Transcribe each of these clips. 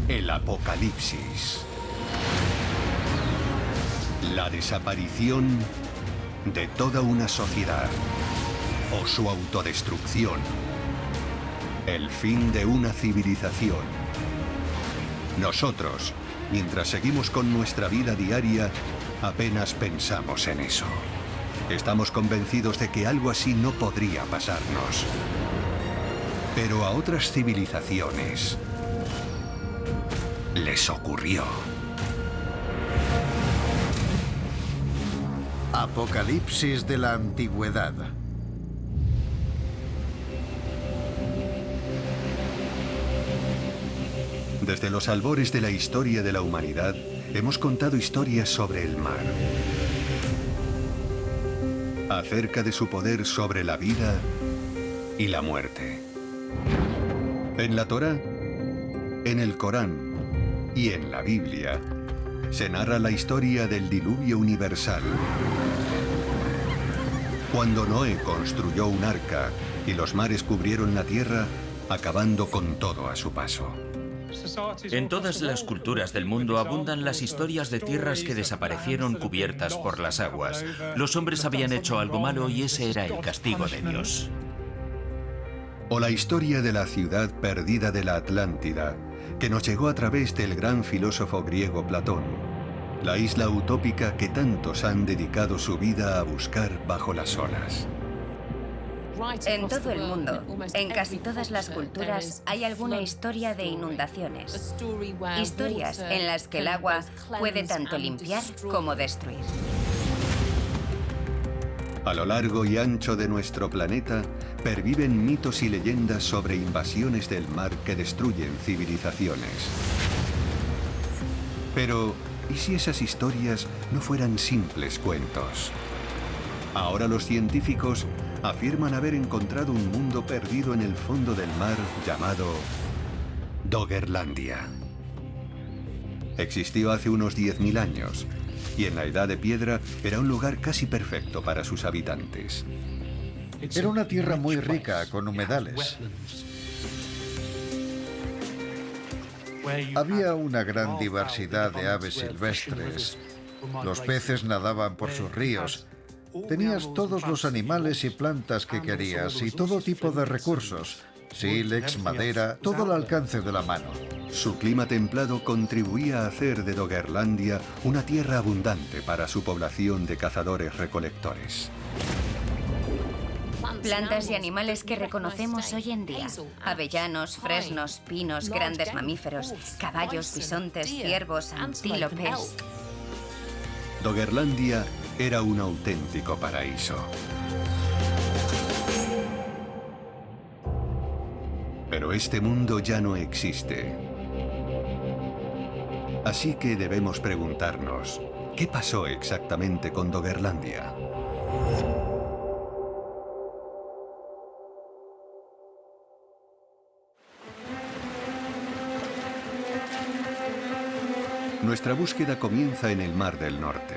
El apocalipsis. La desaparición de toda una sociedad o su autodestrucción. El fin de una civilización. Nosotros, mientras seguimos con nuestra vida diaria, apenas pensamos en eso. Estamos convencidos de que algo así no podría pasarnos. Pero a otras civilizaciones les ocurrió. Apocalipsis de la antigüedad. Desde los albores de la historia de la humanidad, hemos contado historias sobre el mar. Acerca de su poder sobre la vida y la muerte. En la Torá, en el Corán y en la Biblia, se narra la historia del diluvio universal. Cuando Noé construyó un arca y los mares cubrieron la tierra, acabando con todo a su paso. En todas las culturas del mundo abundan las historias de tierras que desaparecieron cubiertas por las aguas. Los hombres habían hecho algo malo y ese era el castigo de Dios. O la historia de la ciudad perdida de la Atlántida, que nos llegó a través del gran filósofo griego Platón. La isla utópica que tantos han dedicado su vida a buscar bajo las olas. En todo el mundo, en casi todas las culturas, hay alguna historia de inundaciones. Historias en las que el agua puede tanto limpiar como destruir. A lo largo y ancho de nuestro planeta, perviven mitos y leyendas sobre invasiones del mar que destruyen civilizaciones. Pero, ¿y si esas historias no fueran simples cuentos? Ahora los científicos afirman haber encontrado un mundo perdido en el fondo del mar llamado Doggerlandia. Existió hace unos 10.000 años y en la Edad de Piedra era un lugar casi perfecto para sus habitantes. Era una tierra muy rica, con humedales. Había una gran diversidad de aves silvestres. Los peces nadaban por sus ríos. Tenías todos los animales y plantas que querías y todo tipo de recursos. Sílex, madera, todo al alcance de la mano. Su clima templado contribuía a hacer de Doggerlandia una tierra abundante para su población de cazadores-recolectores. Plantas y animales que reconocemos hoy en día. Avellanos, fresnos, pinos, grandes mamíferos, caballos, bisontes, ciervos, antílopes. Doggerlandia era un auténtico paraíso. Pero este mundo ya no existe. Así que debemos preguntarnos, ¿qué pasó exactamente con Doggerlandia? Nuestra búsqueda comienza en el Mar del Norte.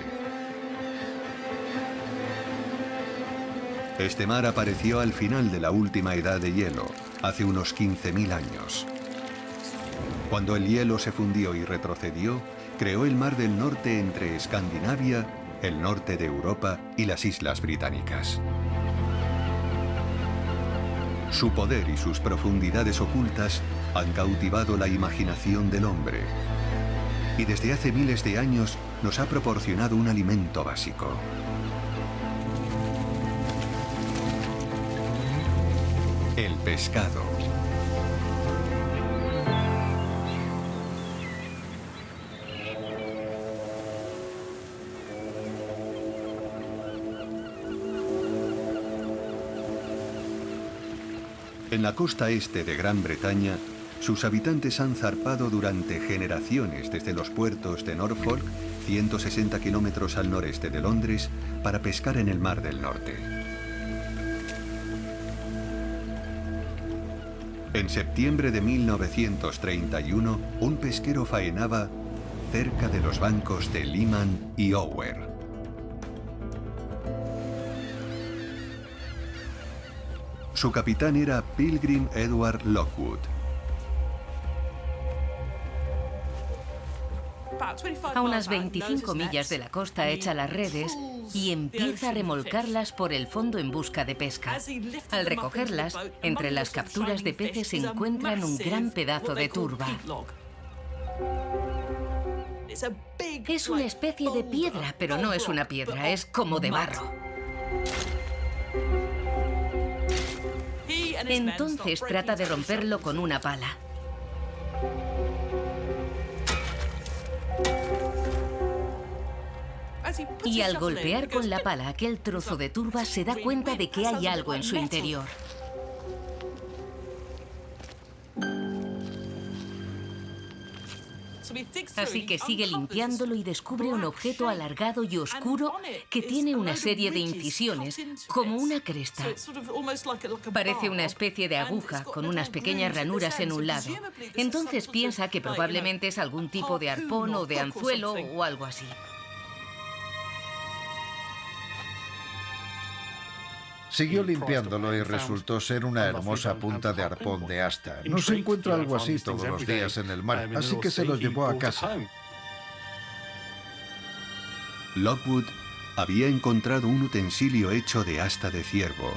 Este mar apareció al final de la última edad de hielo, hace unos 15.000 años. Cuando el hielo se fundió y retrocedió, creó el Mar del Norte entre Escandinavia, el norte de Europa y las Islas Británicas. Su poder y sus profundidades ocultas han cautivado la imaginación del hombre y desde hace miles de años nos ha proporcionado un alimento básico. El pescado. En la costa este de Gran Bretaña, sus habitantes han zarpado durante generaciones desde los puertos de Norfolk, 160 kilómetros al noreste de Londres, para pescar en el Mar del Norte. En septiembre de 1931, un pesquero faenaba cerca de los bancos de Lehman y Ower. Su capitán era Pilgrim Edward Lockwood. A unas 25 millas de la costa echa las redes y empieza a remolcarlas por el fondo en busca de pesca. Al recogerlas, entre las capturas de peces se encuentran un gran pedazo de turba. Es una especie de piedra, pero no es una piedra, es como de barro. Entonces trata de romperlo con una pala. Y al golpear con la pala aquel trozo de turba, se da cuenta de que hay algo en su interior. Así que sigue limpiándolo y descubre un objeto alargado y oscuro que tiene una serie de incisiones, como una cresta. Parece una especie de aguja con unas pequeñas ranuras en un lado. Entonces piensa que probablemente es algún tipo de arpón o de anzuelo o algo así. Siguió limpiándolo y resultó ser una hermosa punta de arpón de asta. No se encuentra algo así todos los días en el mar, así que se lo llevó a casa. Lockwood había encontrado un utensilio hecho de asta de ciervo,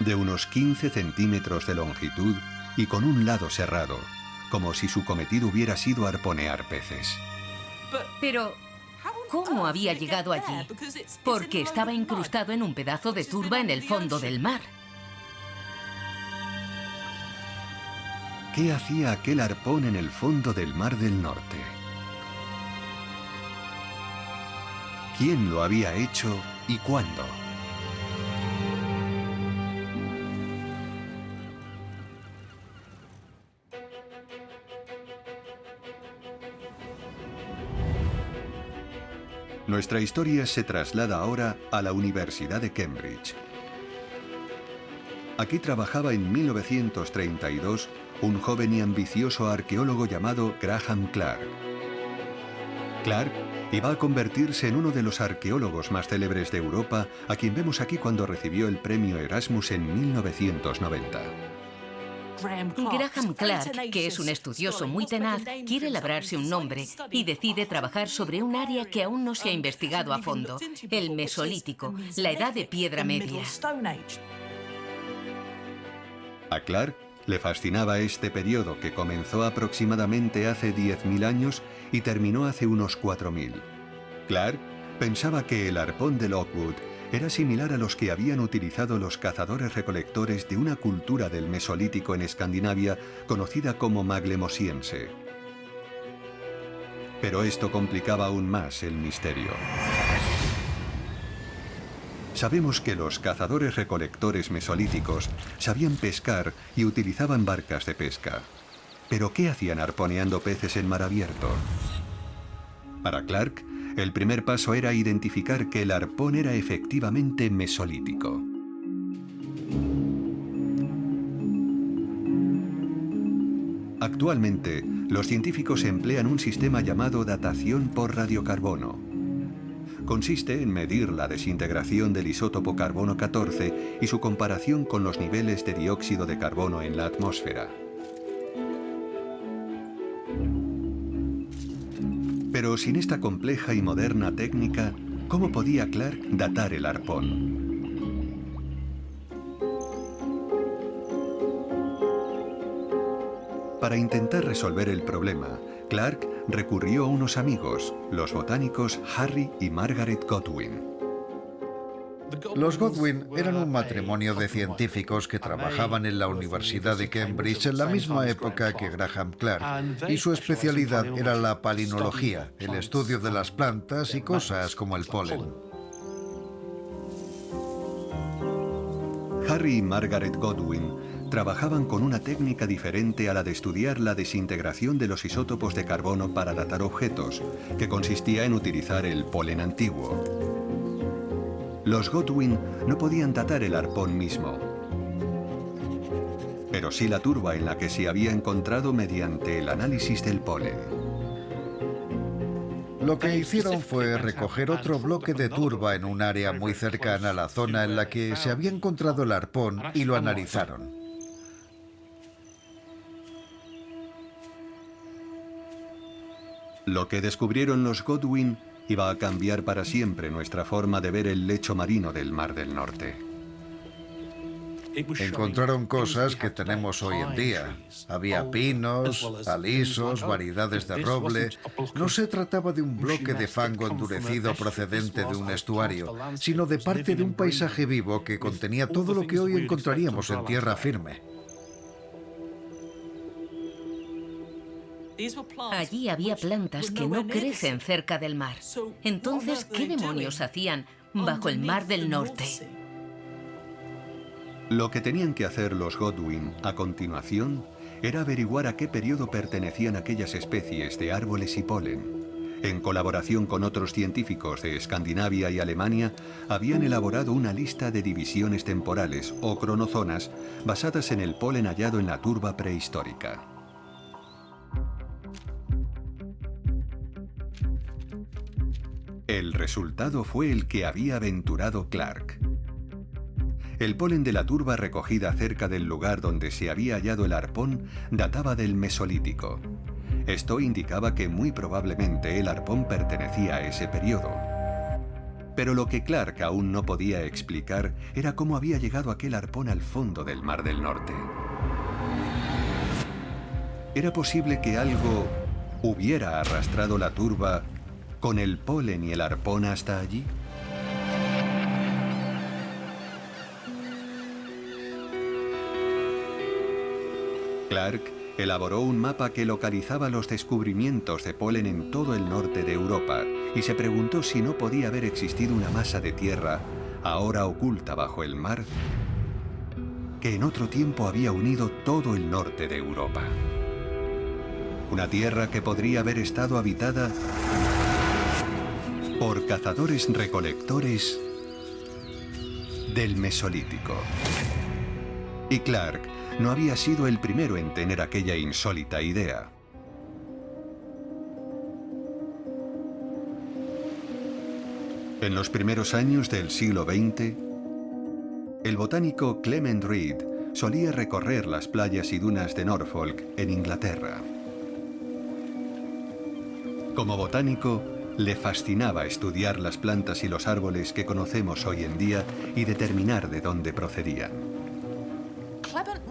de unos 15 centímetros de longitud y con un lado cerrado, como si su cometido hubiera sido arponear peces. Pero ¿cómo había llegado allí? Porque estaba incrustado en un pedazo de turba en el fondo del mar. ¿Qué hacía aquel arpón en el fondo del Mar del Norte? ¿Quién lo había hecho y cuándo? Nuestra historia se traslada ahora a la Universidad de Cambridge. Aquí trabajaba en 1932 un joven y ambicioso arqueólogo llamado Graham Clark. Clark iba a convertirse en uno de los arqueólogos más célebres de Europa, a quien vemos aquí cuando recibió el premio Erasmus en 1990. Graham Clark, que es un estudioso muy tenaz, quiere labrarse un nombre y decide trabajar sobre un área que aún no se ha investigado a fondo, el Mesolítico, la Edad de Piedra Media. A Clark le fascinaba este periodo que comenzó aproximadamente hace 10.000 años y terminó hace unos 4.000. Clark pensaba que el arpón de Lockwood era similar a los que habían utilizado los cazadores-recolectores de una cultura del Mesolítico en Escandinavia conocida como maglemosiense. Pero esto complicaba aún más el misterio. Sabemos que los cazadores-recolectores mesolíticos sabían pescar y utilizaban barcas de pesca. ¿Pero qué hacían arponeando peces en mar abierto? Para Clark, el primer paso era identificar que el arpón era efectivamente mesolítico. Actualmente, los científicos emplean un sistema llamado datación por radiocarbono. Consiste en medir la desintegración del isótopo carbono 14 y su comparación con los niveles de dióxido de carbono en la atmósfera. Pero sin esta compleja y moderna técnica, ¿cómo podía Clark datar el arpón? Para intentar resolver el problema, Clark recurrió a unos amigos, los botánicos Harry y Margaret Godwin. Los Godwin eran un matrimonio de científicos que trabajaban en la Universidad de Cambridge en la misma época que Graham Clark, y su especialidad era la palinología, el estudio de las plantas y cosas como el polen. Harry y Margaret Godwin trabajaban con una técnica diferente a la de estudiar la desintegración de los isótopos de carbono para datar objetos, que consistía en utilizar el polen antiguo. Los Godwin no podían datar el arpón mismo, pero sí la turba en la que se había encontrado mediante el análisis del polen. Lo que hicieron fue recoger otro bloque de turba en un área muy cercana a la zona en la que se había encontrado el arpón y lo analizaron. Lo que descubrieron los Godwin iba a cambiar para siempre nuestra forma de ver el lecho marino del Mar del Norte. Encontraron cosas que tenemos hoy en día. Había pinos, alisos, variedades de roble. No se trataba de un bloque de fango endurecido procedente de un estuario, sino de parte de un paisaje vivo que contenía todo lo que hoy encontraríamos en tierra firme. Allí había plantas que no crecen cerca del mar. Entonces, ¿qué demonios hacían bajo el Mar del Norte? Lo que tenían que hacer los Godwin a continuación era averiguar a qué periodo pertenecían aquellas especies de árboles y polen. En colaboración con otros científicos de Escandinavia y Alemania, habían elaborado una lista de divisiones temporales o cronozonas basadas en el polen hallado en la turba prehistórica. El resultado fue el que había aventurado Clark. El polen de la turba recogida cerca del lugar donde se había hallado el arpón databa del Mesolítico. Esto indicaba que muy probablemente el arpón pertenecía a ese periodo. Pero lo que Clark aún no podía explicar era cómo había llegado aquel arpón al fondo del Mar del Norte. ¿Era posible que algo hubiera arrastrado la turba con el polen y el arpón hasta allí? Clark elaboró un mapa que localizaba los descubrimientos de polen en todo el norte de Europa y se preguntó si no podía haber existido una masa de tierra, ahora oculta bajo el mar, que en otro tiempo había unido todo el norte de Europa. Una tierra que podría haber estado habitada por cazadores-recolectores del Mesolítico. Y Clark no había sido el primero en tener aquella insólita idea. En los primeros años del siglo XX, el botánico Clement Reed solía recorrer las playas y dunas de Norfolk, en Inglaterra. Como botánico, le fascinaba estudiar las plantas y los árboles que conocemos hoy en día y determinar de dónde procedían.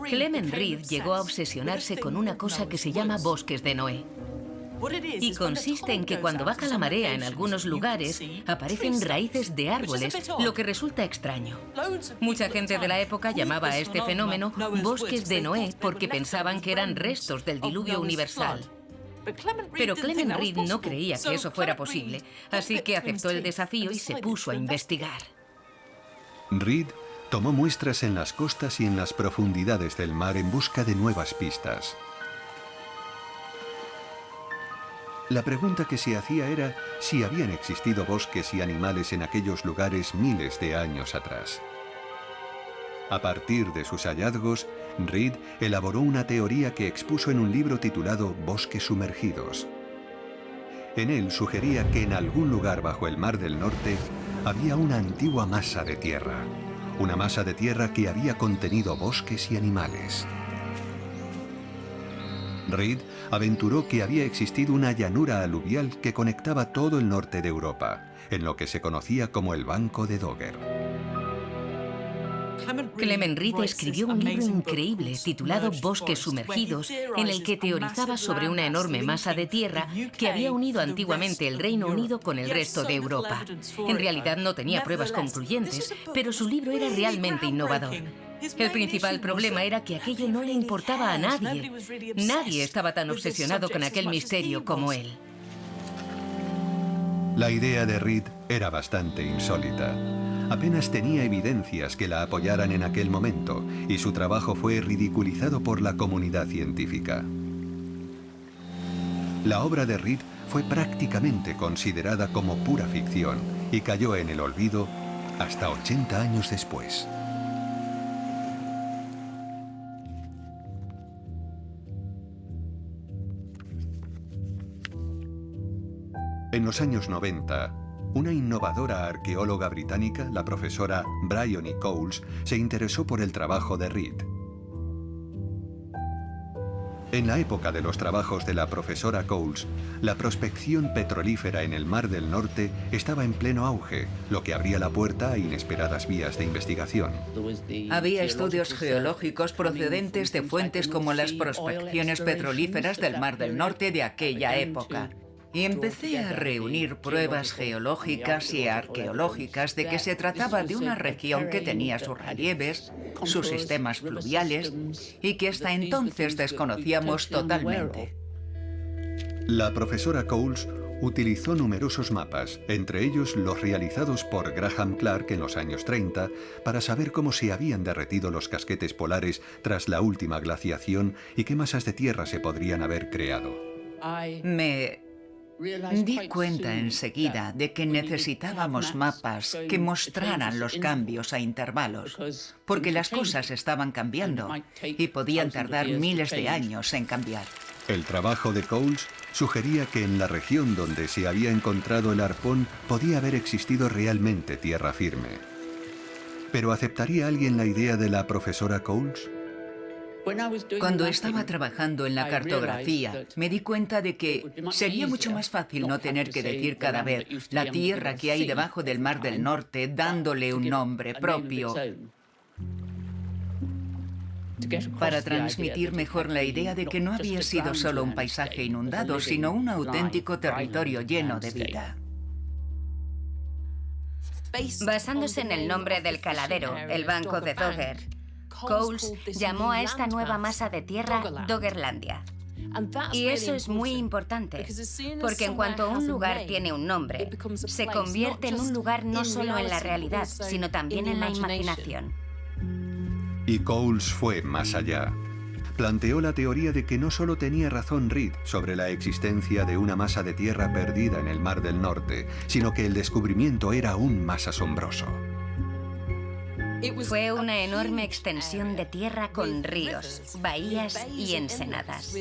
Clement Reed llegó a obsesionarse con una cosa que se llama bosques de Noé. Y consiste en que cuando baja la marea en algunos lugares, aparecen raíces de árboles, lo que resulta extraño. Mucha gente de la época llamaba a este fenómeno bosques de Noé porque pensaban que eran restos del diluvio universal. Pero Clement Reed no creía que eso fuera posible, así que aceptó el desafío y se puso a investigar. Reed tomó muestras en las costas y en las profundidades del mar en busca de nuevas pistas. La pregunta que se hacía era si habían existido bosques y animales en aquellos lugares miles de años atrás. A partir de sus hallazgos, Reed elaboró una teoría que expuso en un libro titulado Bosques sumergidos. En él sugería que en algún lugar bajo el Mar del Norte había una antigua masa de tierra. Una masa de tierra que había contenido bosques y animales. Reed aventuró que había existido una llanura aluvial que conectaba todo el norte de Europa, en lo que se conocía como el Banco de Dogger. Clement Reed escribió un libro increíble titulado Bosques sumergidos, en el que teorizaba sobre una enorme masa de tierra que había unido antiguamente el Reino Unido con el resto de Europa. En realidad no tenía pruebas concluyentes, pero su libro era realmente innovador. El principal problema era que aquello no le importaba a nadie. Nadie estaba tan obsesionado con aquel misterio como él. La idea de Reed era bastante insólita. Apenas tenía evidencias que la apoyaran en aquel momento y su trabajo fue ridiculizado por la comunidad científica. La obra de Reed fue prácticamente considerada como pura ficción y cayó en el olvido hasta 80 años después. En los años 90, una innovadora arqueóloga británica, la profesora Bryony Coles, se interesó por el trabajo de Reed. En la época de los trabajos de la profesora Coles, la prospección petrolífera en el Mar del Norte estaba en pleno auge, lo que abría la puerta a inesperadas vías de investigación. Había estudios geológicos procedentes de fuentes como las prospecciones petrolíferas del Mar del Norte de aquella época. Y empecé a reunir pruebas geológicas y arqueológicas de que se trataba de una región que tenía sus relieves, sus sistemas fluviales, y que hasta entonces desconocíamos totalmente. La profesora Coles utilizó numerosos mapas, entre ellos los realizados por Graham Clark en los años 30, para saber cómo se habían derretido los casquetes polares tras la última glaciación y qué masas de tierra se podrían haber creado. Me di cuenta enseguida de que necesitábamos mapas que mostraran los cambios a intervalos, porque las cosas estaban cambiando y podían tardar miles de años en cambiar. El trabajo de Coles sugería que en la región donde se había encontrado el arpón podía haber existido realmente tierra firme. ¿Pero aceptaría alguien la idea de la profesora Coles? Cuando estaba trabajando en la cartografía, me di cuenta de que sería mucho más fácil no tener que decir cada vez la tierra que hay debajo del Mar del Norte, dándole un nombre propio, para transmitir mejor la idea de que no había sido solo un paisaje inundado, sino un auténtico territorio lleno de vida. Basándose en el nombre del caladero, el Banco de Dogger, Coles llamó a esta nueva masa de tierra Doggerlandia. Y eso es muy importante, porque en cuanto un lugar tiene un nombre, se convierte en un lugar no solo en la realidad, sino también en la imaginación. Y Coles fue más allá. Planteó la teoría de que no solo tenía razón Reed sobre la existencia de una masa de tierra perdida en el Mar del Norte, sino que el descubrimiento era aún más asombroso. Fue una enorme extensión de tierra con ríos, bahías y ensenadas,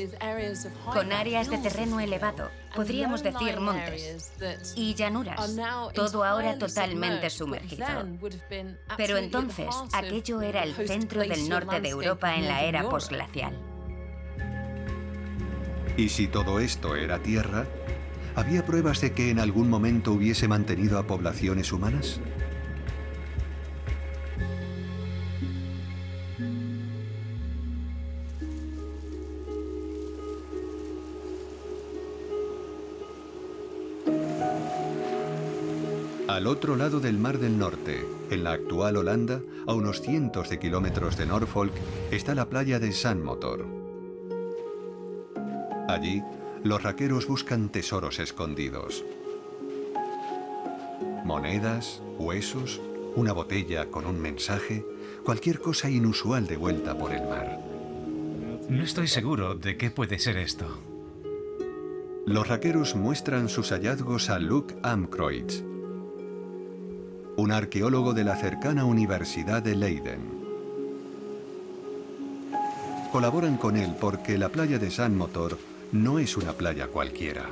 con áreas de terreno elevado, podríamos decir montes, y llanuras, todo ahora totalmente sumergido. Pero entonces, aquello era el centro del norte de Europa en la era posglacial. ¿Y si todo esto era tierra? ¿Había pruebas de que en algún momento hubiese mantenido a poblaciones humanas? Al otro lado del Mar del Norte, en la actual Holanda, a unos cientos de kilómetros de Norfolk, está la playa de Zandmotor. Allí, los raqueros buscan tesoros escondidos. Monedas, huesos, una botella con un mensaje, cualquier cosa inusual de vuelta por el mar. No estoy seguro de qué puede ser esto. Los raqueros muestran sus hallazgos a Luc Amkreutz, un arqueólogo de la cercana Universidad de Leiden. Colaboran con él porque la playa de Zandmotor no es una playa cualquiera.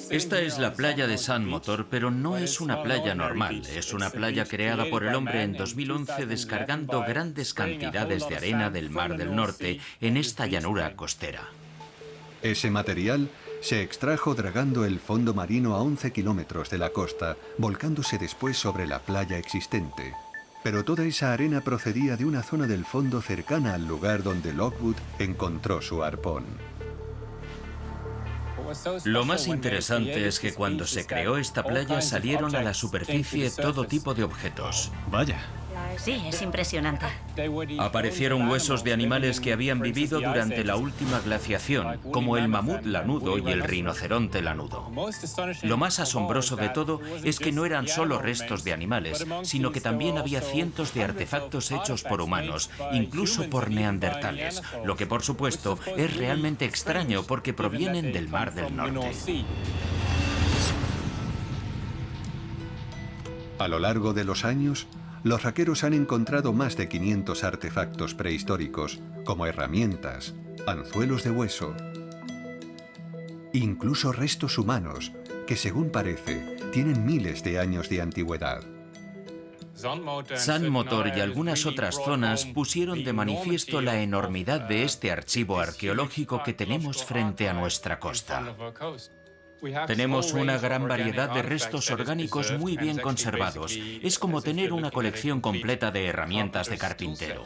Esta es la playa de Zandmotor, pero no es una playa normal. Es una playa creada por el hombre en 2011 descargando grandes cantidades de arena del Mar del Norte en esta llanura costera. Ese material se extrajo dragando el fondo marino a 11 kilómetros de la costa, volcándose después sobre la playa existente. Pero toda esa arena procedía de una zona del fondo cercana al lugar donde Lockwood encontró su arpón. Lo más interesante es que cuando se creó esta playa salieron a la superficie todo tipo de objetos. Vaya. Sí, es impresionante. Aparecieron huesos de animales que habían vivido durante la última glaciación, como el mamut lanudo y el rinoceronte lanudo. Lo más asombroso de todo es que no eran solo restos de animales, sino que también había cientos de artefactos hechos por humanos, incluso por neandertales, lo que por supuesto es realmente extraño porque provienen del Mar del Norte. A lo largo de los años, los raqueros han encontrado más de 500 artefactos prehistóricos, como herramientas, anzuelos de hueso, incluso restos humanos, que según parece, tienen miles de años de antigüedad. Sun Motor y algunas otras zonas pusieron de manifiesto la enormidad de este archivo arqueológico que tenemos frente a nuestra costa. Tenemos una gran variedad de restos orgánicos muy bien conservados. Es como tener una colección completa de herramientas de carpintero.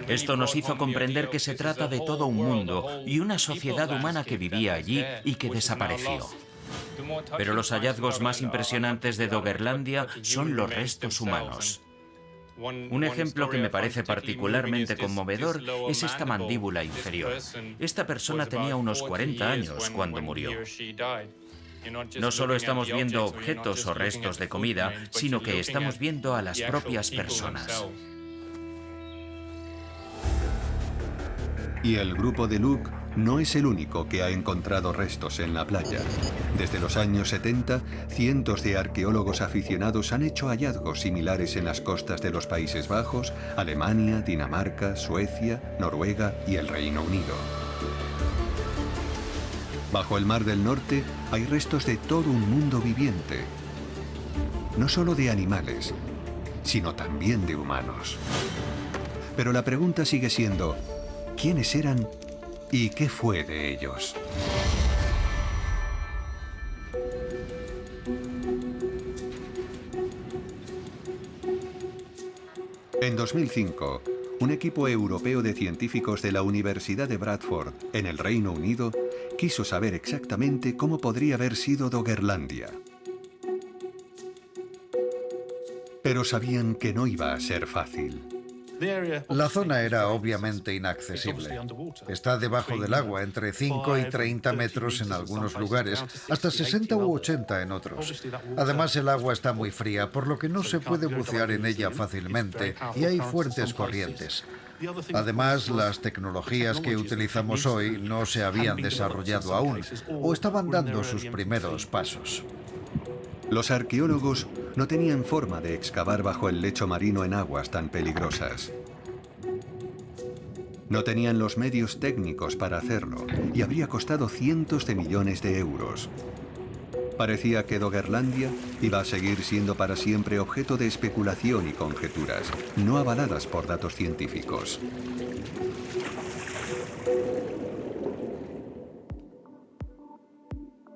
Esto nos hizo comprender que se trata de todo un mundo y una sociedad humana que vivía allí y que desapareció. Pero los hallazgos más impresionantes de Doggerlandia son los restos humanos. Un ejemplo que me parece particularmente conmovedor es esta mandíbula inferior. Esta persona tenía unos 40 años cuando murió. No solo estamos viendo objetos o restos de comida, sino que estamos viendo a las propias personas. Y el grupo de Luke no es el único que ha encontrado restos en la playa. Desde los años 70, cientos de arqueólogos aficionados han hecho hallazgos similares en las costas de los Países Bajos, Alemania, Dinamarca, Suecia, Noruega y el Reino Unido. Bajo el Mar del Norte hay restos de todo un mundo viviente. No solo de animales, sino también de humanos. Pero la pregunta sigue siendo, ¿quiénes eran y qué fue de ellos? En 2005, un equipo europeo de científicos de la Universidad de Bradford, en el Reino Unido, quiso saber exactamente cómo podría haber sido Doggerlandia. Pero sabían que no iba a ser fácil. La zona era obviamente inaccesible. Está debajo del agua, entre 5 y 30 metros en algunos lugares, hasta 60 u 80 en otros. Además, el agua está muy fría, por lo que no se puede bucear en ella fácilmente y hay fuertes corrientes. Además, las tecnologías que utilizamos hoy no se habían desarrollado aún o estaban dando sus primeros pasos. Los arqueólogos no tenían forma de excavar bajo el lecho marino en aguas tan peligrosas. No tenían los medios técnicos para hacerlo y habría costado cientos de millones de euros. Parecía que Doggerlandia iba a seguir siendo para siempre objeto de especulación y conjeturas, no avaladas por datos científicos.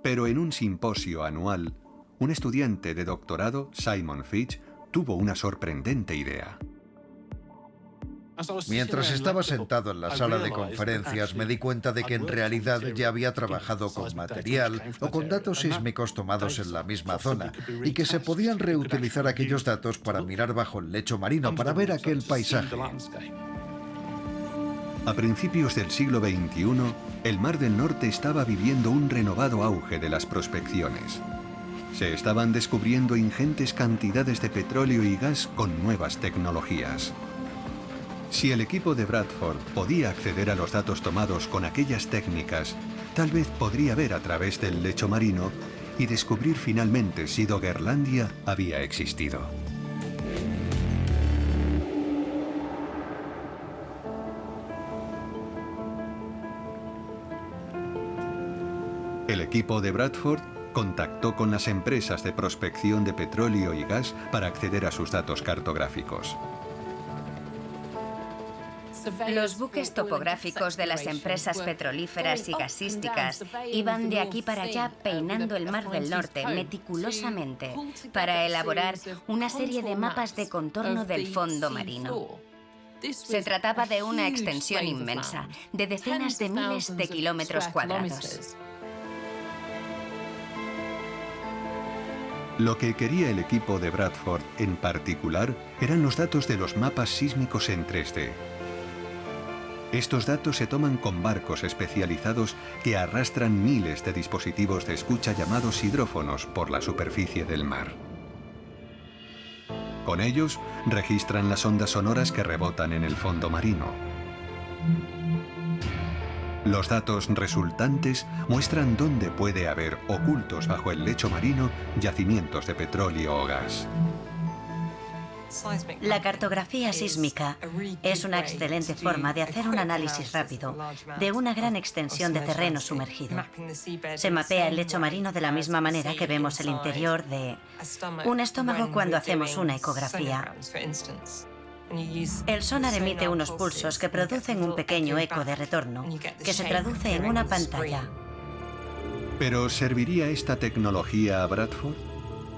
Pero en un simposio anual, un estudiante de doctorado, Simon Fitch, tuvo una sorprendente idea. Mientras estaba sentado en la sala de conferencias, me di cuenta de que en realidad ya había trabajado con material o con datos sísmicos tomados en la misma zona y que se podían reutilizar aquellos datos para mirar bajo el lecho marino para ver aquel paisaje. A principios del siglo XXI, el Mar del Norte estaba viviendo un renovado auge de las prospecciones. Se estaban descubriendo ingentes cantidades de petróleo y gas con nuevas tecnologías. Si el equipo de Bradford podía acceder a los datos tomados con aquellas técnicas, tal vez podría ver a través del lecho marino y descubrir finalmente si Doggerlandia había existido. El equipo de Bradford contactó con las empresas de prospección de petróleo y gas para acceder a sus datos cartográficos. Los buques topográficos de las empresas petrolíferas y gasísticas iban de aquí para allá peinando el Mar del Norte meticulosamente para elaborar una serie de mapas de contorno del fondo marino. Se trataba de una extensión inmensa, de decenas de miles de kilómetros cuadrados. Lo que quería el equipo de Bradford en particular eran los datos de los mapas sísmicos en 3D. Estos datos se toman con barcos especializados que arrastran miles de dispositivos de escucha llamados hidrófonos por la superficie del mar. Con ellos registran las ondas sonoras que rebotan en el fondo marino. Los datos resultantes muestran dónde puede haber ocultos bajo el lecho marino yacimientos de petróleo o gas. La cartografía sísmica es una excelente forma de hacer un análisis rápido de una gran extensión de terreno sumergido. Se mapea el lecho marino de la misma manera que vemos el interior de un estómago cuando hacemos una ecografía. El sonar emite unos pulsos que producen un pequeño eco de retorno, que se traduce en una pantalla. ¿Pero serviría esta tecnología a Bradford?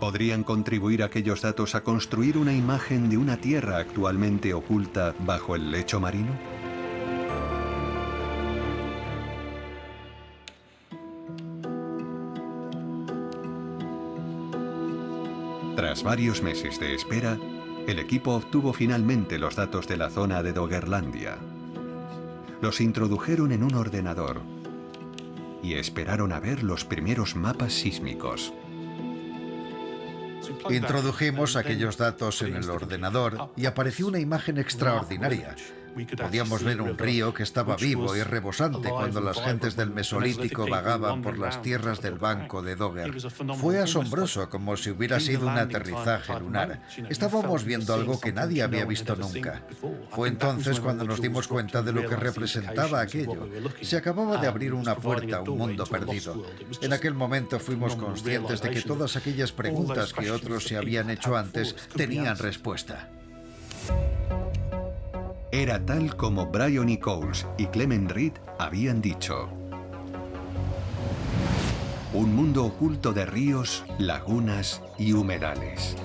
¿Podrían contribuir aquellos datos a construir una imagen de una Tierra actualmente oculta bajo el lecho marino? Tras varios meses de espera, el equipo obtuvo finalmente los datos de la zona de Doggerlandia. Los introdujeron en un ordenador y esperaron a ver los primeros mapas sísmicos. Introdujimos aquellos datos en el ordenador y apareció una imagen extraordinaria. Podíamos ver un río que estaba vivo y rebosante cuando las gentes del Mesolítico vagaban por las tierras del banco de Dogger. Fue asombroso, como si hubiera sido un aterrizaje lunar. Estábamos viendo algo que nadie había visto nunca. Fue entonces cuando nos dimos cuenta de lo que representaba aquello. Se acababa de abrir una puerta a un mundo perdido. En aquel momento fuimos conscientes de que todas aquellas preguntas que otros se habían hecho antes tenían respuesta. Era tal como Bryony Coles y Clement Reed habían dicho. Un mundo oculto de ríos, lagunas y humedales.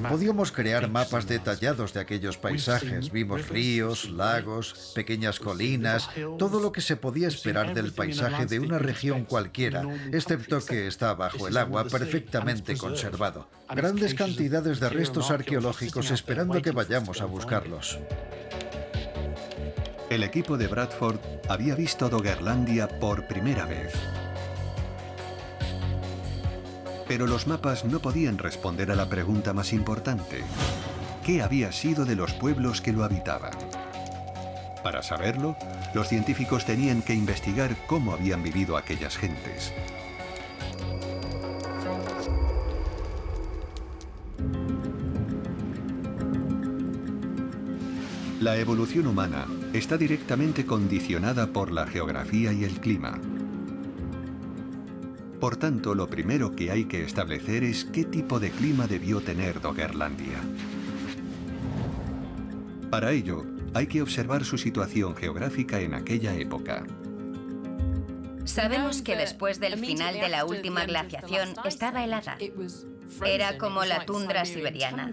Podíamos crear mapas detallados de aquellos paisajes. Vimos ríos, lagos, pequeñas colinas, todo lo que se podía esperar del paisaje de una región cualquiera, excepto que está bajo el agua, perfectamente conservado. Grandes cantidades de restos arqueológicos esperando que vayamos a buscarlos. El equipo de Bradford había visto Doggerlandia por primera vez. Pero los mapas no podían responder a la pregunta más importante. ¿Qué había sido de los pueblos que lo habitaban? Para saberlo, los científicos tenían que investigar cómo habían vivido aquellas gentes. La evolución humana está directamente condicionada por la geografía y el clima. Por tanto, lo primero que hay que establecer es qué tipo de clima debió tener Doggerlandia. Para ello, hay que observar su situación geográfica en aquella época. Sabemos que después del final de la última glaciación estaba helada. Era como la tundra siberiana.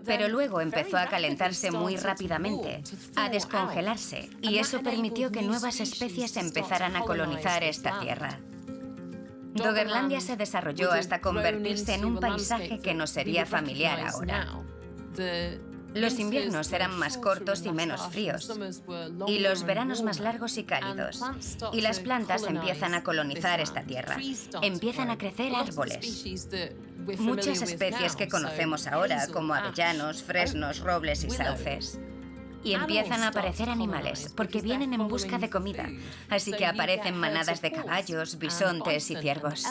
Pero luego empezó a calentarse muy rápidamente, a descongelarse, y eso permitió que nuevas especies empezaran a colonizar esta tierra. Doggerlandia se desarrolló hasta convertirse en un paisaje que nos sería familiar ahora. Los inviernos eran más cortos y menos fríos, y los veranos más largos y cálidos. Y las plantas empiezan a colonizar esta tierra. Empiezan a crecer árboles. Muchas especies que conocemos ahora, como avellanos, fresnos, robles y sauces. Y empiezan a aparecer animales, porque vienen en busca de comida. Así que aparecen manadas de caballos, bisontes y ciervos.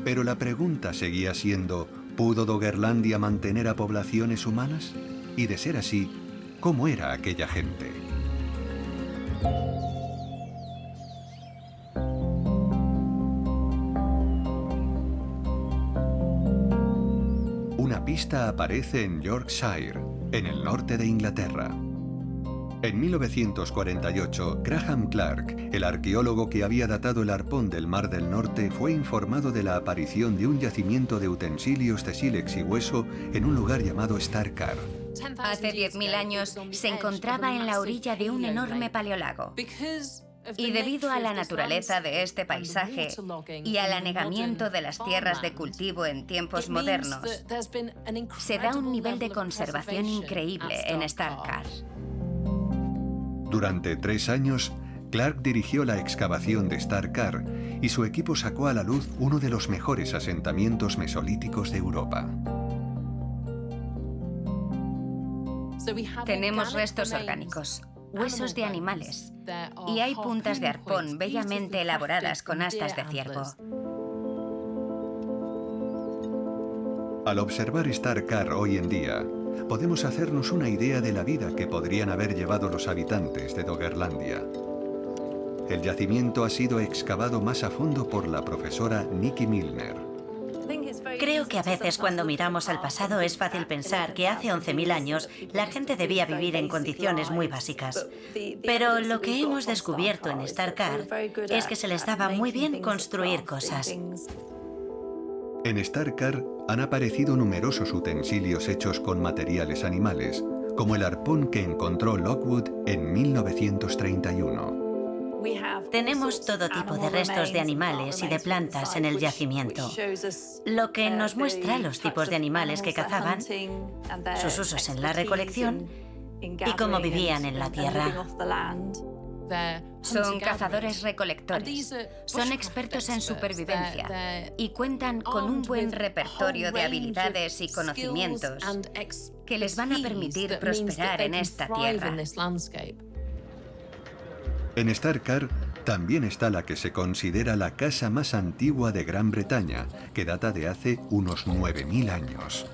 Pero la pregunta seguía siendo, ¿pudo Doggerlandia mantener a poblaciones humanas? Y de ser así, ¿cómo era aquella gente? Una pista aparece en Yorkshire, en el norte de Inglaterra. En 1948, Graham Clark, el arqueólogo que había datado el arpón del Mar del Norte, fue informado de la aparición de un yacimiento de utensilios de sílex y hueso en un lugar llamado Starkar. Hace 10.000 años se encontraba en la orilla de un enorme paleolago. Y debido a la naturaleza de este paisaje y al anegamiento de las tierras de cultivo en tiempos modernos, se da un nivel de conservación increíble en Starkar. Durante 3 años, Clark dirigió la excavación de Starkar y su equipo sacó a la luz uno de los mejores asentamientos mesolíticos de Europa. Tenemos restos orgánicos, huesos de animales, y hay puntas de arpón bellamente elaboradas con astas de ciervo. Al observar Star-Kar hoy en día, podemos hacernos una idea de la vida que podrían haber llevado los habitantes de Doggerlandia. El yacimiento ha sido excavado más a fondo por la profesora Nikki Milner. Creo que a veces cuando miramos al pasado es fácil pensar que hace 11.000 años la gente debía vivir en condiciones muy básicas. Pero lo que hemos descubierto en Star-Kar es que se les daba muy bien construir cosas. En Star-Kar han aparecido numerosos utensilios hechos con materiales animales, como el arpón que encontró Lockwood en 1931. Tenemos todo tipo de restos de animales y de plantas en el yacimiento, lo que nos muestra los tipos de animales que cazaban, sus usos en la recolección y cómo vivían en la tierra. Son cazadores-recolectores, son expertos en supervivencia y cuentan con un buen repertorio de habilidades y conocimientos que les van a permitir prosperar en esta tierra. En Star-Kar también está la que se considera la casa más antigua de Gran Bretaña, que data de hace unos 9.000 años.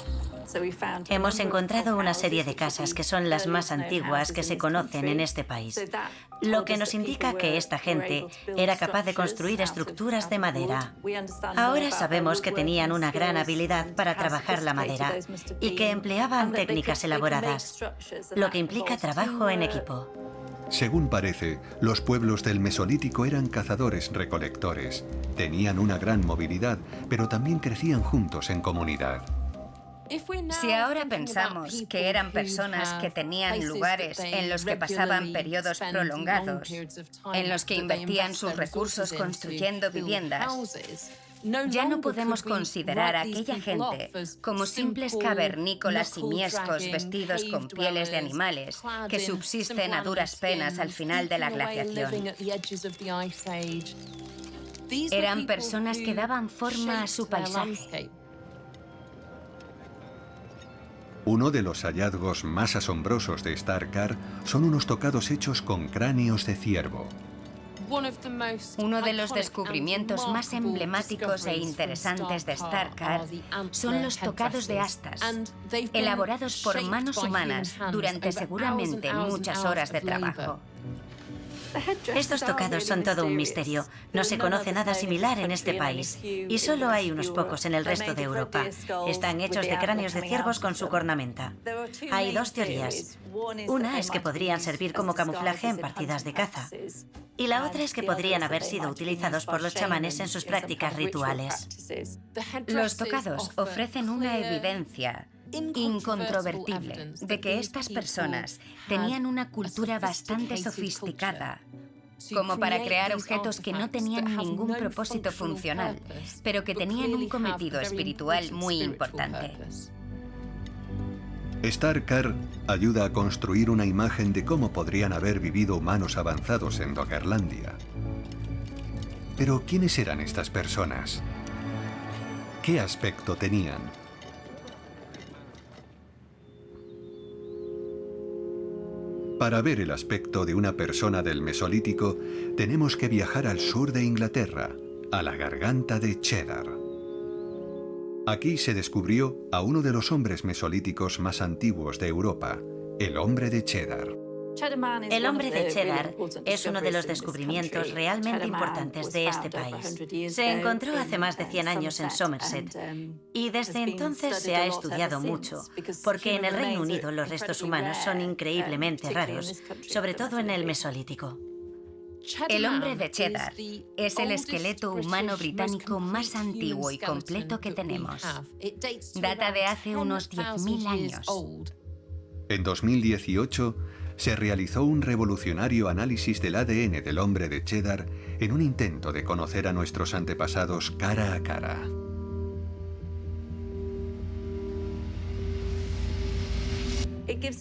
Hemos encontrado una serie de casas que son las más antiguas que se conocen en este país, lo que nos indica que esta gente era capaz de construir estructuras de madera. Ahora sabemos que tenían una gran habilidad para trabajar la madera y que empleaban técnicas elaboradas, lo que implica trabajo en equipo. Según parece, los pueblos del Mesolítico eran cazadores-recolectores. Tenían una gran movilidad, pero también crecían juntos en comunidad. Si ahora pensamos que eran personas que tenían lugares en los que pasaban periodos prolongados, en los que invertían sus recursos construyendo viviendas, ya no podemos considerar a aquella gente como simples cavernícolas simiescos vestidos con pieles de animales que subsisten a duras penas al final de la glaciación. Eran personas que daban forma a su paisaje. Uno de los hallazgos más asombrosos de Star-Kar son unos tocados hechos con cráneos de ciervo. Uno de los descubrimientos más emblemáticos e interesantes de Star-Kar son los tocados de astas, elaborados por manos humanas durante seguramente muchas horas de trabajo. Estos tocados son todo un misterio. No se conoce nada similar en este país y solo hay unos pocos en el resto de Europa. Están hechos de cráneos de ciervos con su cornamenta. Hay dos teorías. Una es que podrían servir como camuflaje en partidas de caza. Y la otra es que podrían haber sido utilizados por los chamanes en sus prácticas rituales. Los tocados ofrecen una evidencia incontrovertible de que estas personas tenían una cultura bastante sofisticada, como para crear objetos que no tenían ningún propósito funcional, pero que tenían un cometido espiritual muy importante. Star-Kar ayuda a construir una imagen de cómo podrían haber vivido humanos avanzados en Doggerlandia. Pero, ¿quiénes eran estas personas? ¿Qué aspecto tenían? Para ver el aspecto de una persona del Mesolítico, tenemos que viajar al sur de Inglaterra, a la garganta de Cheddar. Aquí se descubrió a uno de los hombres mesolíticos más antiguos de Europa, el hombre de Cheddar. El hombre de Cheddar es uno de los descubrimientos realmente importantes de este país. Se encontró hace más de 100 años en Somerset y desde entonces se ha estudiado mucho, porque en el Reino Unido los restos humanos son increíblemente raros, sobre todo en el Mesolítico. El hombre de Cheddar es el esqueleto humano británico más antiguo y completo que tenemos. Data de hace unos 10.000 años. En 2018, se realizó un revolucionario análisis del ADN del hombre de Cheddar en un intento de conocer a nuestros antepasados cara a cara.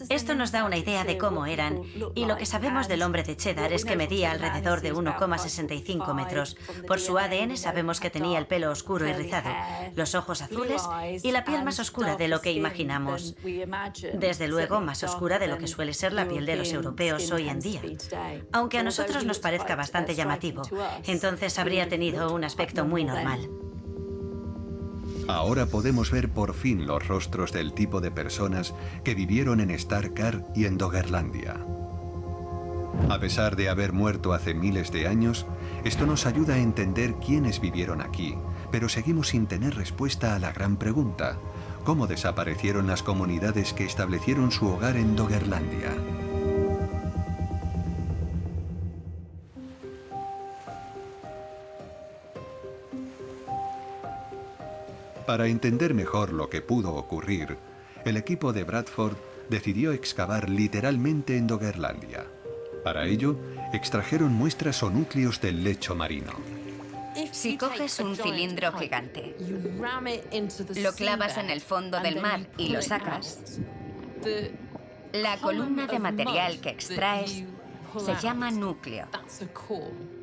Esto nos da una idea de cómo eran, y lo que sabemos del hombre de Cheddar es que medía alrededor de 1,65 metros. Por su ADN sabemos que tenía el pelo oscuro y rizado, los ojos azules y la piel más oscura de lo que imaginamos. Desde luego, más oscura de lo que suele ser la piel de los europeos hoy en día. Aunque a nosotros nos parezca bastante llamativo, entonces habría tenido un aspecto muy normal. Ahora podemos ver por fin los rostros del tipo de personas que vivieron en Starkar y en Doggerlandia. A pesar de haber muerto hace miles de años, esto nos ayuda a entender quiénes vivieron aquí, pero seguimos sin tener respuesta a la gran pregunta: ¿cómo desaparecieron las comunidades que establecieron su hogar en Doggerlandia? Para entender mejor lo que pudo ocurrir, el equipo de Bradford decidió excavar literalmente en Doggerlandia. Para ello, extrajeron muestras o núcleos del lecho marino. Si coges un cilindro gigante, lo clavas en el fondo del mar y lo sacas, la columna de material que extraes se llama núcleo.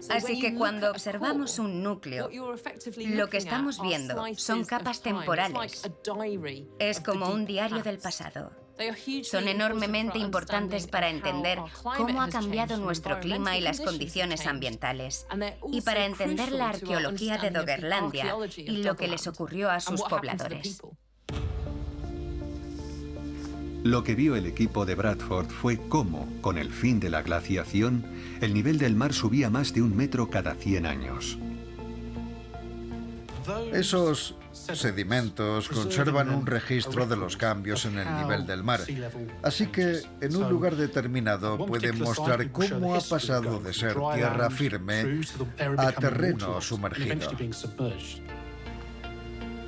Así que cuando observamos un núcleo, lo que estamos viendo son capas temporales. Es como un diario del pasado. Son enormemente importantes para entender cómo ha cambiado nuestro clima y las condiciones ambientales, y para entender la arqueología de Doggerlandia y lo que les ocurrió a sus pobladores. Lo que vio el equipo de Bradford fue cómo, con el fin de la glaciación, el nivel del mar subía más de 1 metro cada 100 años. Esos sedimentos conservan un registro de los cambios en el nivel del mar, así que en un lugar determinado pueden mostrar cómo ha pasado de ser tierra firme a terreno sumergido.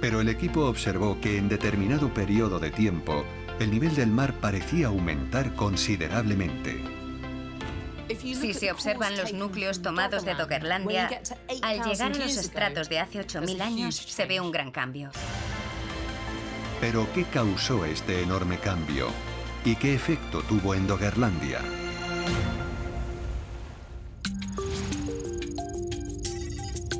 Pero el equipo observó que en determinado periodo de tiempo, el nivel del mar parecía aumentar considerablemente. Si se observan los núcleos tomados de Doggerlandia, al llegar a los estratos de hace 8.000 años, se ve un gran cambio. Pero ¿qué causó este enorme cambio? ¿Y qué efecto tuvo en Doggerlandia?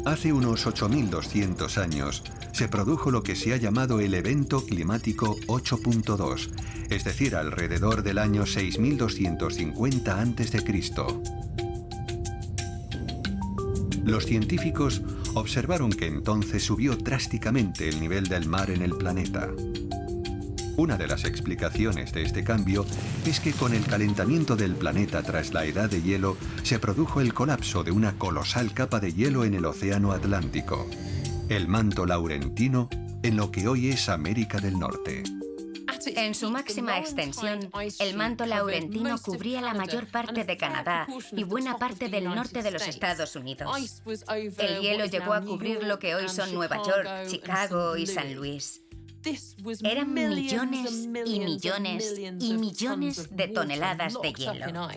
Hace unos 8.200 años, se produjo lo que se ha llamado el evento climático 8.2, es decir, alrededor del año 6.250 a.C. Los científicos observaron que entonces subió drásticamente el nivel del mar en el planeta. Una de las explicaciones de este cambio es que con el calentamiento del planeta tras la edad de hielo se produjo el colapso de una colosal capa de hielo en el océano Atlántico, el manto laurentino, en lo que hoy es América del Norte. En su máxima extensión, el manto laurentino cubría la mayor parte de Canadá y buena parte del norte de los Estados Unidos. El hielo llegó a cubrir lo que hoy son Nueva York, Chicago y San Luis. Eran millones y millones y millones de toneladas de hielo.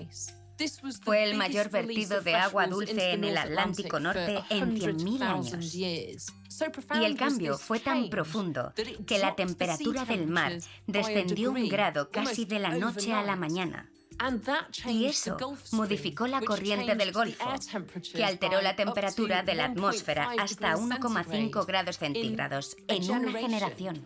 Fue el mayor vertido de agua dulce en el Atlántico Norte en 100.000 años. Y el cambio fue tan profundo que la temperatura del mar descendió 1 grado casi de la noche a la mañana. Y eso modificó la corriente del Golfo, que alteró la temperatura de la atmósfera hasta 1,5 grados centígrados en una generación.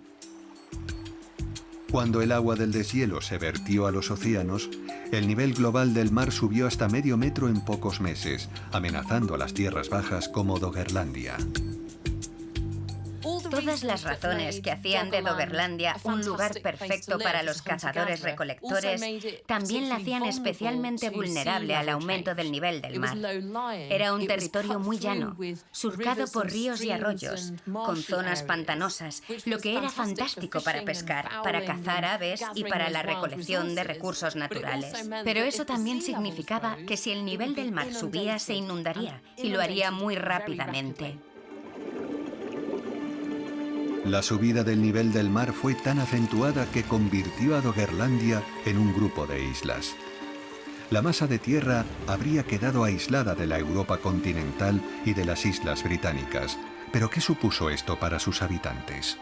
Cuando el agua del deshielo se vertió a los océanos, el nivel global del mar subió hasta medio metro en pocos meses, amenazando a las tierras bajas como Doggerlandia. Todas las razones que hacían de Doggerlandia un lugar perfecto para los cazadores-recolectores también la hacían especialmente vulnerable al aumento del nivel del mar. Era un territorio muy llano, surcado por ríos y arroyos, con zonas pantanosas, lo que era fantástico para pescar, para cazar aves y para la recolección de recursos naturales. Pero eso también significaba que si el nivel del mar subía, se inundaría, y lo haría muy rápidamente. La subida del nivel del mar fue tan acentuada que convirtió a Doggerlandia en un grupo de islas. La masa de tierra habría quedado aislada de la Europa continental y de las islas británicas. ¿Pero qué supuso esto para sus habitantes?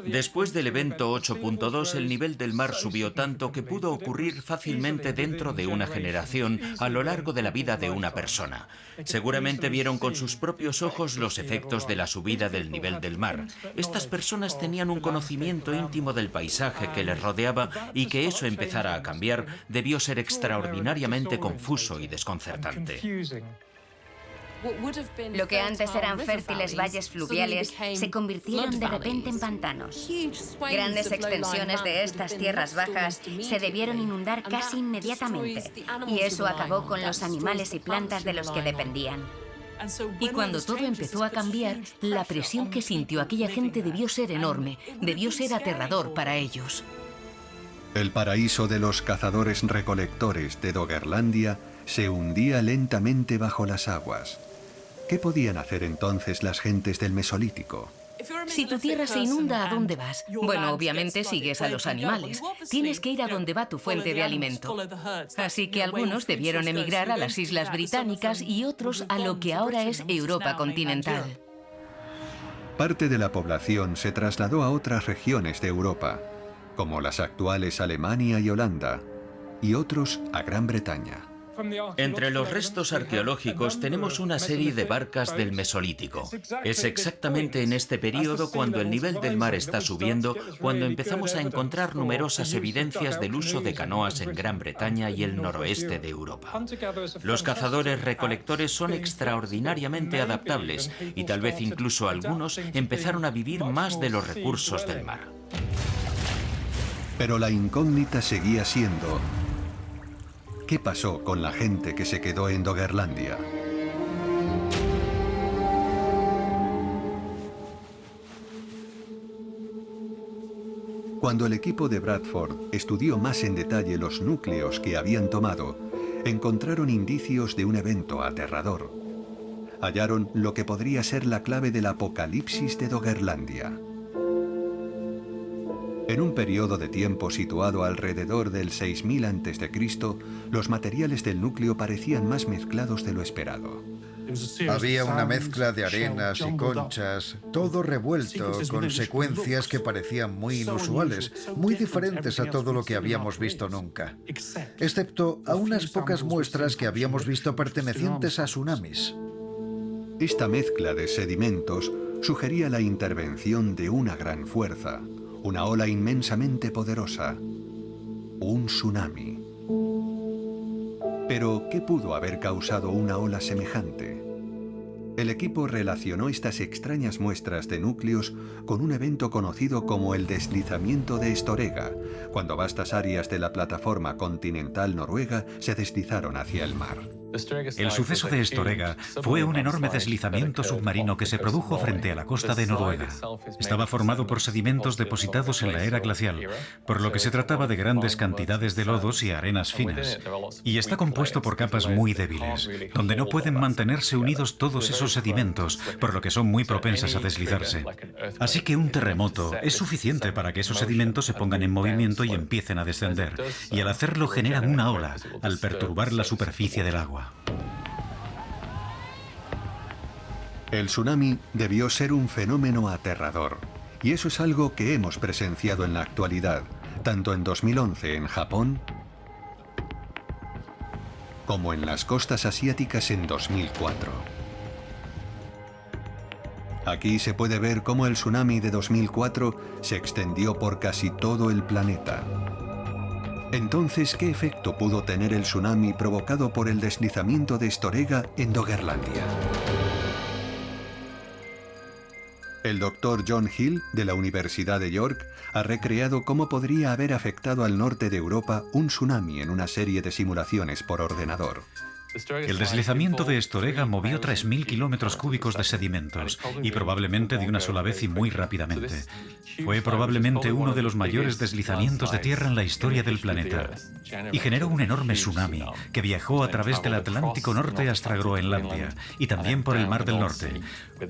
Después del evento 8.2, el nivel del mar subió tanto que pudo ocurrir fácilmente dentro de una generación a lo largo de la vida de una persona. Seguramente vieron con sus propios ojos los efectos de la subida del nivel del mar. Estas personas tenían un conocimiento íntimo del paisaje que les rodeaba y que eso empezara a cambiar debió ser extraordinariamente confuso y desconcertante. Lo que antes eran fértiles valles fluviales se convirtieron de repente en pantanos. Grandes extensiones de estas tierras bajas se debieron inundar casi inmediatamente, y eso acabó con los animales y plantas de los que dependían. Y cuando todo empezó a cambiar, la presión que sintió aquella gente debió ser enorme, debió ser aterrador para ellos. El paraíso de los cazadores-recolectores de Doggerlandia se hundía lentamente bajo las aguas. ¿Qué podían hacer entonces las gentes del Mesolítico? Si tu tierra se inunda, ¿a dónde vas? Bueno, obviamente sigues a los animales. Tienes que ir a donde va tu fuente de alimento. Así que algunos debieron emigrar a las Islas Británicas y otros a lo que ahora es Europa continental. Parte de la población se trasladó a otras regiones de Europa, como las actuales Alemania y Holanda, y otros a Gran Bretaña. Entre los restos arqueológicos tenemos una serie de barcas del Mesolítico. Es exactamente en este periodo, cuando el nivel del mar está subiendo, cuando empezamos a encontrar numerosas evidencias del uso de canoas en Gran Bretaña y el noroeste de Europa. Los cazadores-recolectores son extraordinariamente adaptables y tal vez incluso algunos empezaron a vivir más de los recursos del mar. Pero la incógnita seguía siendo: ¿qué pasó con la gente que se quedó en Doggerlandia? Cuando el equipo de Bradford estudió más en detalle los núcleos que habían tomado, encontraron indicios de un evento aterrador. Hallaron lo que podría ser la clave del apocalipsis de Doggerlandia. En un periodo de tiempo situado alrededor del 6000 a.C., los materiales del núcleo parecían más mezclados de lo esperado. Había una mezcla de arenas y conchas, todo revuelto, con secuencias que parecían muy inusuales, muy diferentes a todo lo que habíamos visto nunca, excepto a unas pocas muestras que habíamos visto pertenecientes a tsunamis. Esta mezcla de sedimentos sugería la intervención de una gran fuerza, una ola inmensamente poderosa, un tsunami. Pero, ¿qué pudo haber causado una ola semejante? El equipo relacionó estas extrañas muestras de núcleos con un evento conocido como el deslizamiento de Estorega, cuando vastas áreas de la plataforma continental noruega se deslizaron hacia el mar. El suceso de Estorega fue un enorme deslizamiento submarino que se produjo frente a la costa de Noruega. Estaba formado por sedimentos depositados en la era glacial, por lo que se trataba de grandes cantidades de lodos y arenas finas. Y está compuesto por capas muy débiles, donde no pueden mantenerse unidos todos esos sedimentos, por lo que son muy propensas a deslizarse. Así que un terremoto es suficiente para que esos sedimentos se pongan en movimiento y empiecen a descender, y al hacerlo generan una ola, al perturbar la superficie del agua. El tsunami debió ser un fenómeno aterrador, y eso es algo que hemos presenciado en la actualidad, tanto en 2011 en Japón, como en las costas asiáticas en 2004. Aquí se puede ver cómo el tsunami de 2004 se extendió por casi todo el planeta. Entonces, ¿qué efecto pudo tener el tsunami provocado por el deslizamiento de Estorega en Doggerlandia? El doctor John Hill, de la Universidad de York, ha recreado cómo podría haber afectado al norte de Europa un tsunami en una serie de simulaciones por ordenador. El deslizamiento de Estorega movió 3.000 kilómetros cúbicos de sedimentos, y probablemente de una sola vez y muy rápidamente. Fue probablemente uno de los mayores deslizamientos de tierra en la historia del planeta, y generó un enorme tsunami que viajó a través del Atlántico Norte hasta Groenlandia, y también por el Mar del Norte.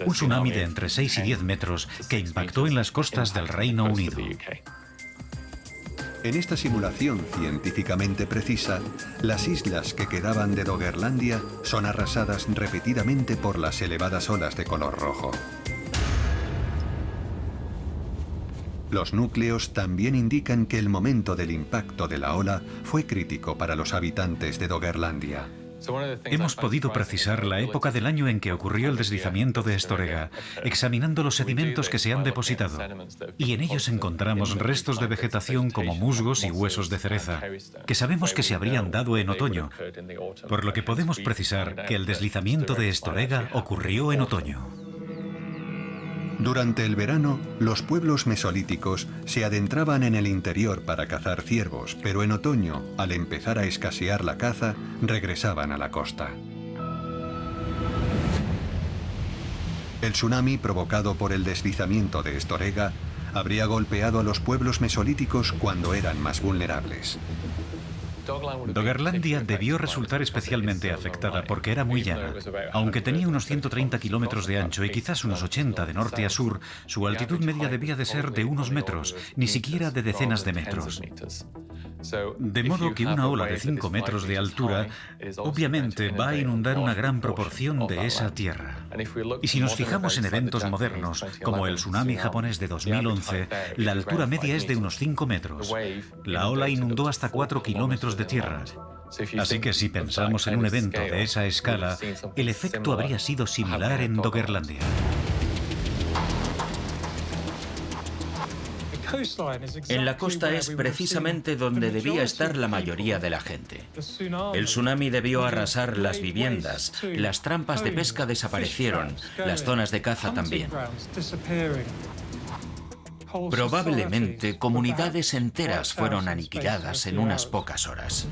Un tsunami de entre 6 y 10 metros que impactó en las costas del Reino Unido. En esta simulación científicamente precisa, las islas que quedaban de Doggerlandia son arrasadas repetidamente por las elevadas olas de color rojo. Los núcleos también indican que el momento del impacto de la ola fue crítico para los habitantes de Doggerlandia. Hemos podido precisar la época del año en que ocurrió el deslizamiento de Estorega, examinando los sedimentos que se han depositado, y en ellos encontramos restos de vegetación como musgos y huesos de cereza, que sabemos que se habrían dado en otoño, por lo que podemos precisar que el deslizamiento de Estorega ocurrió en otoño. Durante el verano, los pueblos mesolíticos se adentraban en el interior para cazar ciervos, pero en otoño, al empezar a escasear la caza, regresaban a la costa. El tsunami provocado por el deslizamiento de Estorega habría golpeado a los pueblos mesolíticos cuando eran más vulnerables. Doggerlandia debió resultar especialmente afectada porque era muy llana. Aunque tenía unos 130 kilómetros de ancho y quizás unos 80 de norte a sur, su altitud media debía de ser de unos metros, ni siquiera de decenas de metros. De modo que una ola de 5 metros de altura obviamente va a inundar una gran proporción de esa tierra. Y si nos fijamos en eventos modernos, como el tsunami japonés de 2011, la altura media es de unos 5 metros. La ola inundó hasta 4 kilómetros de tierra. Así que si pensamos en un evento de esa escala, el efecto habría sido similar en Doggerlandia. En la costa es precisamente donde debía estar la mayoría de la gente. El tsunami debió arrasar las viviendas, las trampas de pesca desaparecieron, las zonas de caza también. Probablemente comunidades enteras fueron aniquiladas en unas pocas horas.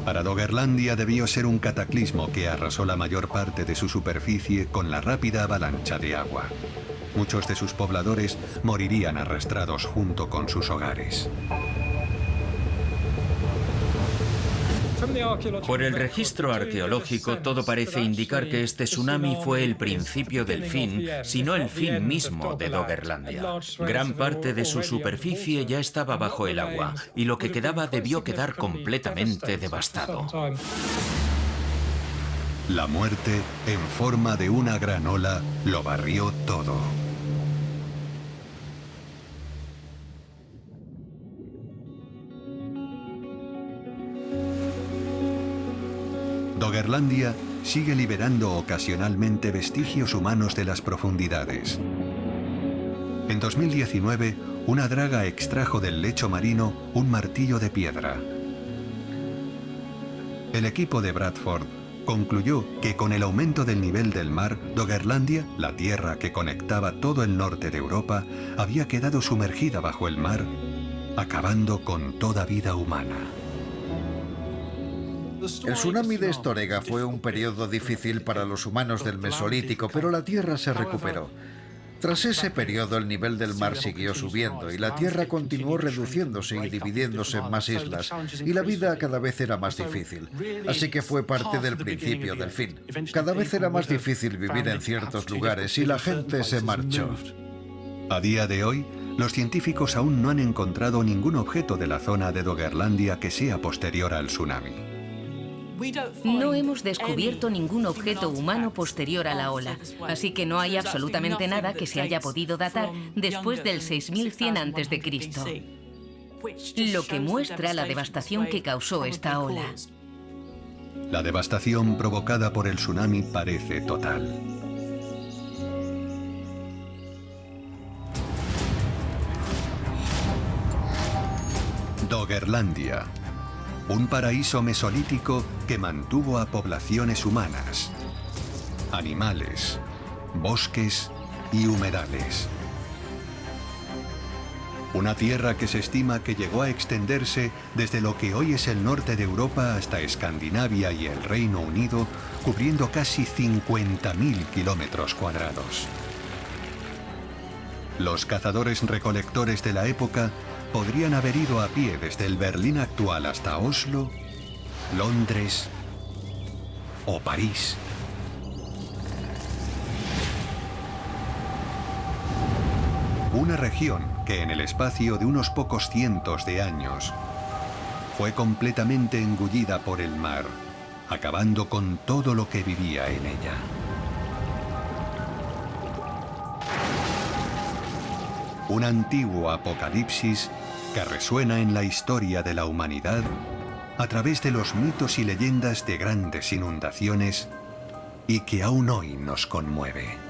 Para Doggerlandia debió ser un cataclismo que arrasó la mayor parte de su superficie con la rápida avalancha de agua. Muchos de sus pobladores morirían arrastrados junto con sus hogares. Por el registro arqueológico, todo parece indicar que este tsunami fue el principio del fin, si no el fin mismo de Doggerlandia. Gran parte de su superficie ya estaba bajo el agua, y lo que quedaba debió quedar completamente devastado. La muerte, en forma de una gran ola, lo barrió todo. Doggerlandia sigue liberando ocasionalmente vestigios humanos de las profundidades. En 2019, una draga extrajo del lecho marino un martillo de piedra. El equipo de Bradford concluyó que con el aumento del nivel del mar, Doggerlandia, la tierra que conectaba todo el norte de Europa, había quedado sumergida bajo el mar, acabando con toda vida humana. El tsunami de Estorega fue un periodo difícil para los humanos del Mesolítico, pero la Tierra se recuperó. Tras ese periodo, el nivel del mar siguió subiendo y la Tierra continuó reduciéndose y dividiéndose en más islas, y la vida cada vez era más difícil. Así que fue parte del principio del fin. Cada vez era más difícil vivir en ciertos lugares y la gente se marchó. A día de hoy, los científicos aún no han encontrado ningún objeto de la zona de Doggerlandia que sea posterior al tsunami. No hemos descubierto ningún objeto humano posterior a la ola, así que no hay absolutamente nada que se haya podido datar después del 6100 a.C., lo que muestra la devastación que causó esta ola. La devastación provocada por el tsunami parece total. Doggerlandia, un paraíso mesolítico que mantuvo a poblaciones humanas, animales, bosques y humedales. Una tierra que se estima que llegó a extenderse desde lo que hoy es el norte de Europa hasta Escandinavia y el Reino Unido, cubriendo casi 50.000 kilómetros cuadrados. Los cazadores-recolectores de la época podrían haber ido a pie desde el Berlín actual hasta Oslo, Londres o París. Una región que en el espacio de unos pocos cientos de años fue completamente engullida por el mar, acabando con todo lo que vivía en ella. Un antiguo apocalipsis que resuena en la historia de la humanidad a través de los mitos y leyendas de grandes inundaciones y que aún hoy nos conmueve.